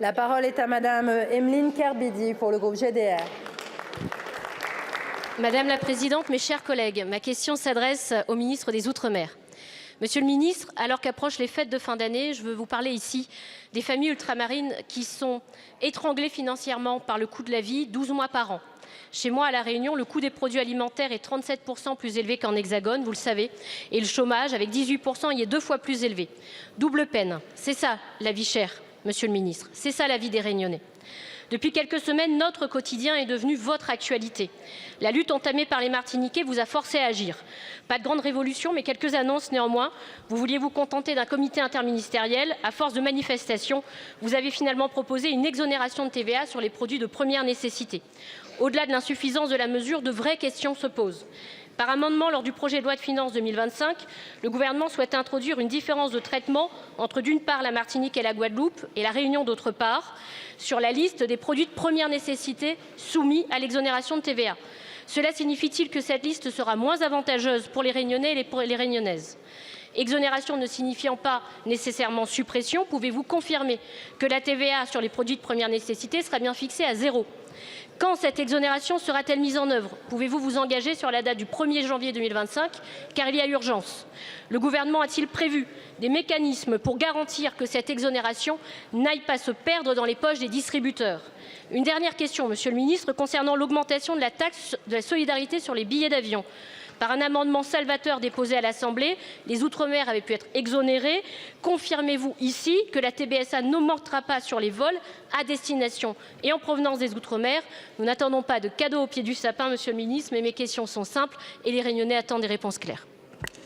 La parole est à Madame Emeline Kerbidi pour le groupe GDR. Madame la Présidente, mes chers collègues, ma question s'adresse au ministre des Outre-mer. Monsieur le ministre, alors qu'approchent les fêtes de fin d'année, je veux vous parler ici des familles ultramarines qui sont étranglées financièrement par le coût de la vie 12 mois par an. Chez moi, à La Réunion, le coût des produits alimentaires est 37% plus élevé qu'en Hexagone, vous le savez, et le chômage, avec 18%, y est 2 fois plus élevé. Double peine, c'est ça la vie chère, Monsieur le ministre, c'est ça la vie des Réunionnais. Depuis quelques semaines, notre quotidien est devenu votre actualité. La lutte entamée par les Martiniquais vous a forcé à agir. Pas de grande révolution, mais quelques annonces néanmoins. Vous vouliez vous contenter d'un comité interministériel. À force de manifestations, vous avez finalement proposé une exonération de TVA sur les produits de première nécessité. Au-delà de l'insuffisance de la mesure, de vraies questions se posent. Par amendement, lors du projet de loi de finances 2025, le gouvernement souhaite introduire une différence de traitement entre, d'une part, la Martinique et la Guadeloupe et la Réunion, d'autre part, sur la liste des produits de première nécessité soumis à l'exonération de TVA. Cela signifie-t-il que cette liste sera moins avantageuse pour les Réunionnais et les Réunionnaises ? Exonération ne signifiant pas nécessairement suppression, pouvez-vous confirmer que la TVA sur les produits de première nécessité sera bien fixée à 0 ? Quand cette exonération sera-t-elle mise en œuvre? Pouvez-vous vous engager sur la date du 1er janvier 2025, car il y a urgence? Le gouvernement a-t-il prévu des mécanismes pour garantir que cette exonération n'aille pas se perdre dans les poches des distributeurs? Une dernière question, Monsieur le ministre, concernant l'augmentation de la taxe de la solidarité sur les billets d'avion. Par un amendement salvateur déposé à l'Assemblée, les Outre-mer avaient pu être exonérés. Confirmez-vous ici que la TBSA n'augmentera pas sur les vols à destination et en provenance des Outre-mer? Nous n'attendons pas de cadeaux au pied du sapin, Monsieur le ministre, mais mes questions sont simples et les Réunionnais attendent des réponses claires.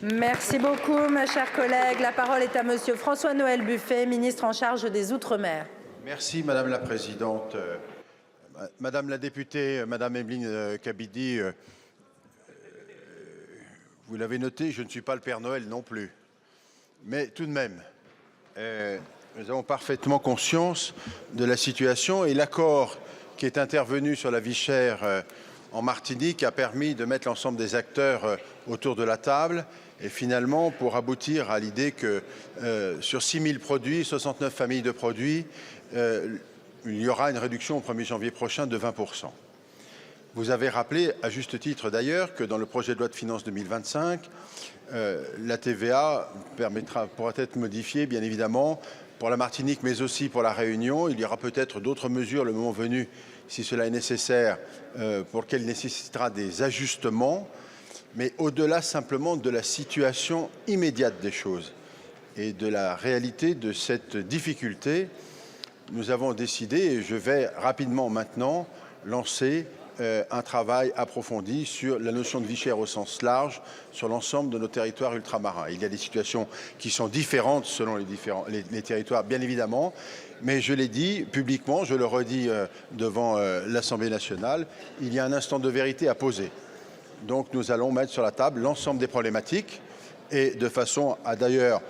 Merci beaucoup, ma chère collègue. La parole est à Monsieur François-Noël Buffet, ministre en charge des Outre-mer. Merci, Madame la Présidente. Madame la députée, Madame Emeline Kerbidi, vous l'avez noté, je ne suis pas le Père Noël non plus. Mais tout de même, nous avons parfaitement conscience de la situation et l'accord qui est intervenu sur la vie chère en Martinique a permis de mettre l'ensemble des acteurs autour de la table et finalement pour aboutir à l'idée que sur 6 000 produits, 69 familles de produits, il y aura une réduction au 1er janvier prochain de 20%. Vous avez rappelé, à juste titre d'ailleurs, que dans le projet de loi de finances 2025, la TVA pourra être modifiée, bien évidemment, pour la Martinique, mais aussi pour la Réunion. Il y aura peut-être d'autres mesures, le moment venu, si cela est nécessaire, pour lesquelles il nécessitera des ajustements. Mais au-delà simplement de la situation immédiate des choses et de la réalité de cette difficulté, nous avons décidé, et je vais rapidement maintenant lancer un travail approfondi sur la notion de vie chère au sens large sur l'ensemble de nos territoires ultramarins. Il y a des situations qui sont différentes selon les territoires, bien évidemment, mais je l'ai dit publiquement, je le redis devant l'Assemblée nationale, il y a un instant de vérité à poser. Donc nous allons mettre sur la table l'ensemble des problématiques et de façon à d'ailleurs,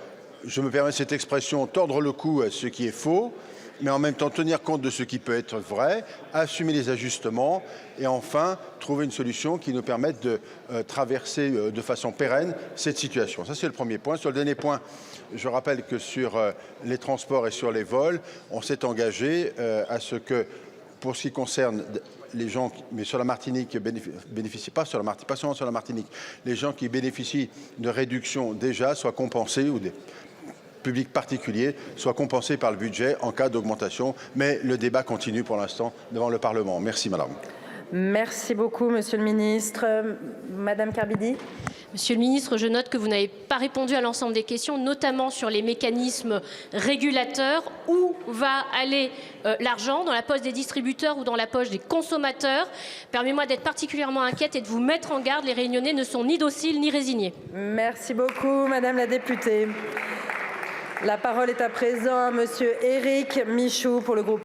je me permets cette expression, tordre le cou à ce qui est faux, mais en même temps tenir compte de ce qui peut être vrai, assumer les ajustements et enfin trouver une solution qui nous permette de traverser de façon pérenne cette situation. Ça, c'est le premier point. Sur le dernier point, je rappelle que sur les transports et sur les vols, on s'est engagé à ce que, pour ce qui concerne les gens, mais sur la Martinique, bénéficient pas seulement sur la Martinique, les gens qui bénéficient de réductions déjà soient compensés ou des publics particuliers soient compensés par le budget en cas d'augmentation. Mais le débat continue pour l'instant devant le Parlement. Merci, Madame. Merci beaucoup, Monsieur le ministre. Madame Kerbidi. Monsieur le ministre, je note que vous n'avez pas répondu à l'ensemble des questions, notamment sur les mécanismes régulateurs. Où va aller l'argent? Dans la poche des distributeurs ou dans la poche des consommateurs? Permettez-moi d'être particulièrement inquiète et de vous mettre en garde. Les Réunionnais ne sont ni dociles ni résignés. Merci beaucoup, Madame la députée. La parole est à présent à Monsieur Éric Michaud pour le groupe